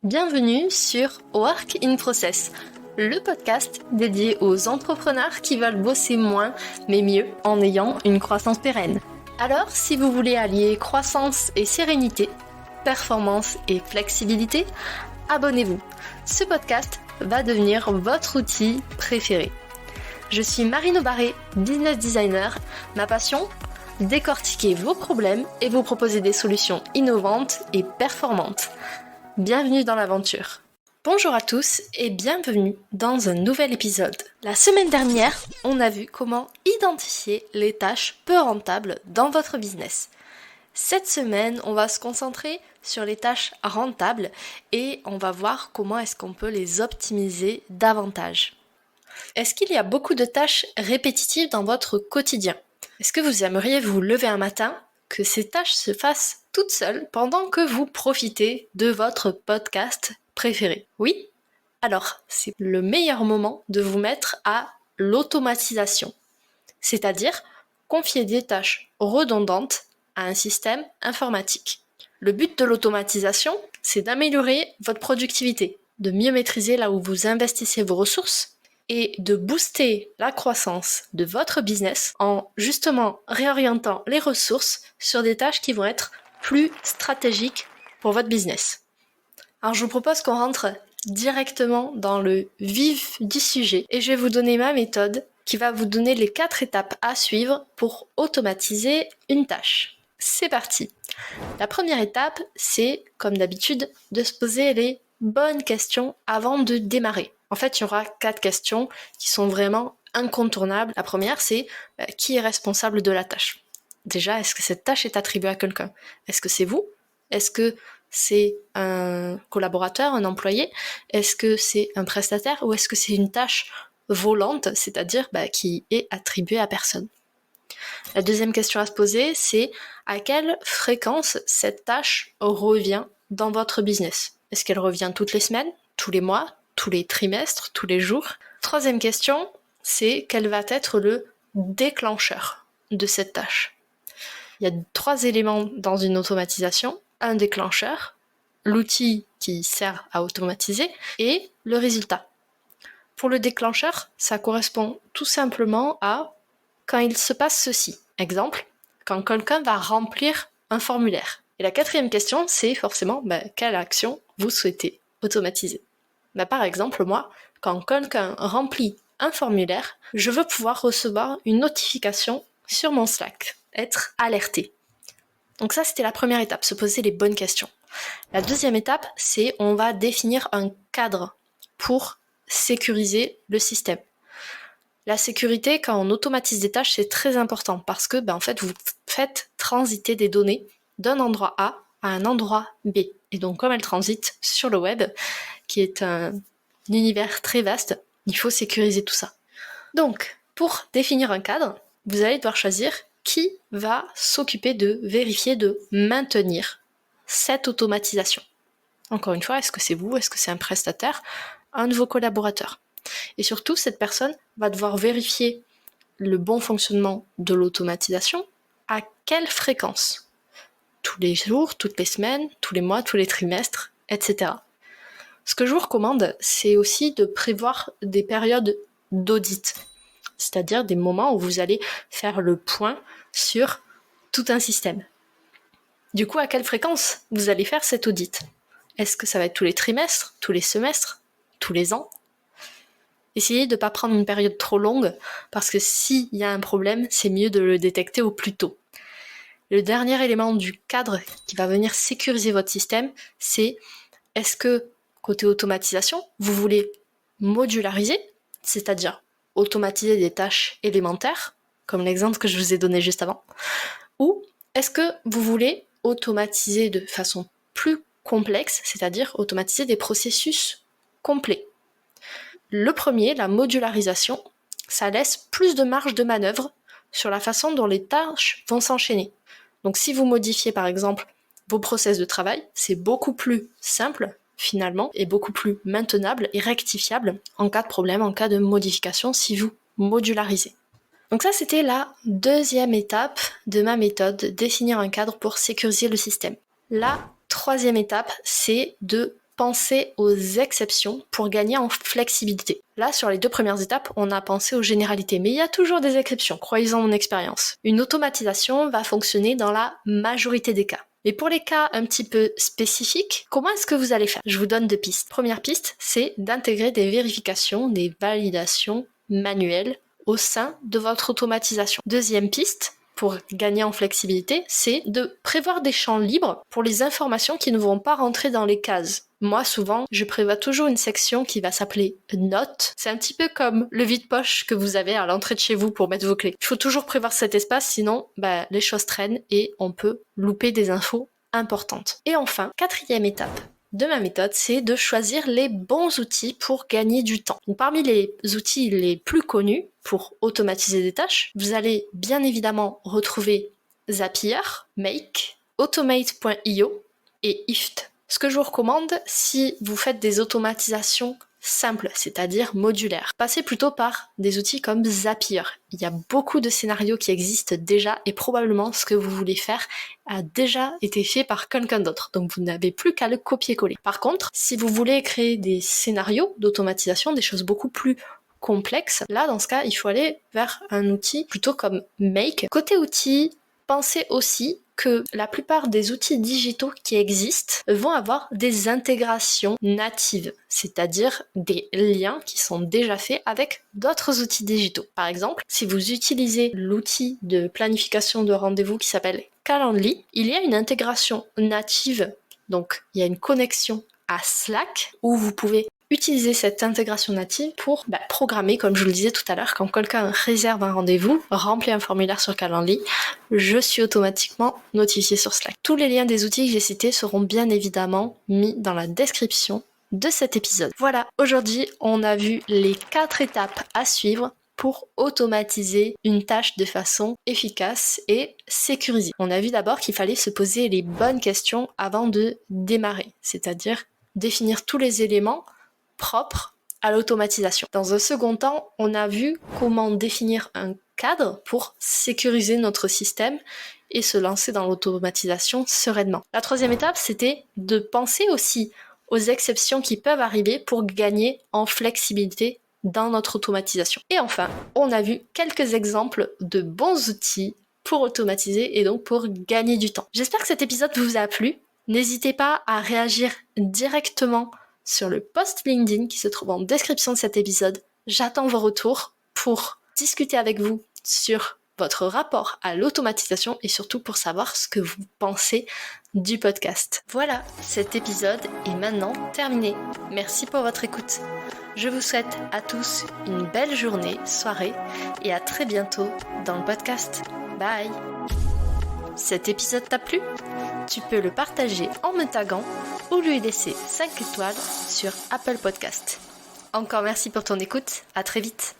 Bienvenue sur Work in Process, le podcast dédié aux entrepreneurs qui veulent bosser moins mais mieux en ayant une croissance pérenne. Alors, si vous voulez allier croissance et sérénité, performance et flexibilité, abonnez-vous. Ce podcast va devenir votre outil préféré. Je suis Marine Aubaré, business designer. Ma passion ? Décortiquer vos problèmes et vous proposer des solutions innovantes et performantes. Bienvenue dans l'aventure. Bonjour à tous et bienvenue dans un nouvel épisode. La semaine dernière, on a vu comment identifier les tâches peu rentables dans votre business. Cette semaine, on va se concentrer sur les tâches rentables et on va voir comment est-ce qu'on peut les optimiser davantage. Est-ce qu'il y a beaucoup de tâches répétitives dans votre quotidien ? Est-ce que vous aimeriez vous lever un matin, que ces tâches se fassent toutes seules pendant que vous profitez de votre podcast préféré? Oui ? Alors, c'est le meilleur moment de vous mettre à l'automatisation, c'est-à-dire confier des tâches redondantes à un système informatique. Le but de l'automatisation, c'est d'améliorer votre productivité, de mieux maîtriser là où vous investissez vos ressources et de booster la croissance de votre business en justement réorientant les ressources sur des tâches qui vont être plus stratégiques pour votre business. Alors je vous propose qu'on rentre directement dans le vif du sujet et je vais vous donner ma méthode qui va vous donner les 4 étapes à suivre pour automatiser une tâche. C'est parti. La première étape, c'est comme d'habitude de se poser les bonnes questions avant de démarrer. En fait, il y aura 4 questions qui sont vraiment incontournables. La première, c'est qui est responsable de la tâche ? Déjà, est-ce que cette tâche est attribuée à quelqu'un ? Est-ce que c'est vous ? Est-ce que c'est un collaborateur, un employé ? Est-ce que c'est un prestataire ? Ou est-ce que c'est une tâche volante, c'est-à-dire qui est attribuée à personne ? La deuxième question à se poser, c'est à quelle fréquence cette tâche revient dans votre business ? Est-ce qu'elle revient toutes les semaines, tous les mois, tous les trimestres, tous les jours ? Troisième question, c'est quel va être le déclencheur de cette tâche ? Il y a 3 éléments dans une automatisation, un déclencheur, l'outil qui sert à automatiser et le résultat. Pour le déclencheur, ça correspond tout simplement à quand il se passe ceci. Exemple, quand quelqu'un va remplir un formulaire. Et la 4e question, c'est forcément quelle action vous souhaitez automatiser. Par exemple, moi, quand quelqu'un remplit un formulaire, je veux pouvoir recevoir une notification sur mon Slack, être alerté. Donc ça, c'était la première étape, se poser les bonnes questions. La deuxième étape, c'est on va définir un cadre pour sécuriser le système. La sécurité, quand on automatise des tâches, c'est très important parce que en fait, vous faites transiter des données d'un endroit A à un endroit B. Et donc, comme elles transitent sur le web, qui est un univers très vaste, il faut sécuriser tout ça. Donc, pour définir un cadre, vous allez devoir choisir qui va s'occuper de vérifier, de maintenir cette automatisation. Encore une fois, est-ce que c'est vous ? Est-ce que c'est un prestataire ? Un de vos collaborateurs ? Et surtout, cette personne va devoir vérifier le bon fonctionnement de l'automatisation à quelle fréquence ? Tous les jours, toutes les semaines, tous les mois, tous les trimestres, etc. Ce que je vous recommande, c'est aussi de prévoir des périodes d'audit, c'est-à-dire des moments où vous allez faire le point sur tout un système. Du coup, à quelle fréquence vous allez faire cet audit ? Est-ce que ça va être tous les trimestres, tous les semestres, tous les ans ? Essayez de ne pas prendre une période trop longue, parce que s'il y a un problème, c'est mieux de le détecter au plus tôt. Le dernier élément du cadre qui va venir sécuriser votre système, c'est est-ce que, côté automatisation, vous voulez modulariser, c'est-à-dire automatiser des tâches élémentaires, comme l'exemple que je vous ai donné juste avant, ou est-ce que vous voulez automatiser de façon plus complexe, c'est-à-dire automatiser des processus complets. Le premier, la modularisation, ça laisse plus de marge de manœuvre sur la façon dont les tâches vont s'enchaîner. Donc si vous modifiez par exemple vos process de travail, c'est beaucoup plus simple finalement et beaucoup plus maintenable et rectifiable en cas de problème, en cas de modification si vous modularisez. Donc ça c'était la deuxième étape de ma méthode, définir un cadre pour sécuriser le système. La troisième étape, c'est de penser aux exceptions pour gagner en flexibilité. Là, sur les 2 premières étapes, on a pensé aux généralités, mais il y a toujours des exceptions, croyez-en mon expérience. Une automatisation va fonctionner dans la majorité des cas. Mais pour les cas un petit peu spécifiques, comment est-ce que vous allez faire ? Je vous donne 2 pistes. Première piste, c'est d'intégrer des vérifications, des validations manuelles au sein de votre automatisation. Deuxième piste, pour gagner en flexibilité, c'est de prévoir des champs libres pour les informations qui ne vont pas rentrer dans les cases. Moi, souvent, je prévois toujours une section qui va s'appeler Notes. C'est un petit peu comme le vide-poche que vous avez à l'entrée de chez vous pour mettre vos clés. Il faut toujours prévoir cet espace, sinon les choses traînent et on peut louper des infos importantes. Et enfin, 4e étape de ma méthode, c'est de choisir les bons outils pour gagner du temps. Donc, parmi les outils les plus connus pour automatiser des tâches, vous allez bien évidemment retrouver Zapier, Make, Automate.io et Ift. Ce que je vous recommande, si vous faites des automatisations simples, c'est-à-dire modulaires, passez plutôt par des outils comme Zapier. Il y a beaucoup de scénarios qui existent déjà et probablement ce que vous voulez faire a déjà été fait par quelqu'un d'autre. Donc vous n'avez plus qu'à le copier-coller. Par contre, si vous voulez créer des scénarios d'automatisation, des choses beaucoup plus complexes, là dans ce cas, il faut aller vers un outil plutôt comme Make. Côté outils, pensez aussi que la plupart des outils digitaux qui existent vont avoir des intégrations natives, c'est-à-dire des liens qui sont déjà faits avec d'autres outils digitaux. Par exemple, si vous utilisez l'outil de planification de rendez-vous qui s'appelle Calendly, il y a une intégration native, donc il y a une connexion à Slack où vous pouvez utiliser cette intégration native pour programmer, comme je vous le disais tout à l'heure, quand quelqu'un réserve un rendez-vous, remplit un formulaire sur Calendly, je suis automatiquement notifié sur Slack. Tous les liens des outils que j'ai cités seront bien évidemment mis dans la description de cet épisode. Voilà, aujourd'hui on a vu les 4 étapes à suivre pour automatiser une tâche de façon efficace et sécurisée. On a vu d'abord qu'il fallait se poser les bonnes questions avant de démarrer, c'est-à-dire définir tous les éléments propre à l'automatisation. Dans un second temps, on a vu comment définir un cadre pour sécuriser notre système et se lancer dans l'automatisation sereinement. La 3e étape, c'était de penser aussi aux exceptions qui peuvent arriver pour gagner en flexibilité dans notre automatisation. Et enfin, on a vu quelques exemples de bons outils pour automatiser et donc pour gagner du temps. J'espère que cet épisode vous a plu. N'hésitez pas à réagir directement sur le post LinkedIn qui se trouve en description de cet épisode. J'attends vos retours pour discuter avec vous sur votre rapport à l'automatisation et surtout pour savoir ce que vous pensez du podcast. Voilà, cet épisode est maintenant terminé. Merci pour votre écoute. Je vous souhaite à tous une belle journée, soirée et à très bientôt dans le podcast. Bye! Cet épisode t'a plu ? Tu peux le partager en me taguant ou lui laisser 5 étoiles sur Apple Podcast. Encore merci pour ton écoute, à très vite.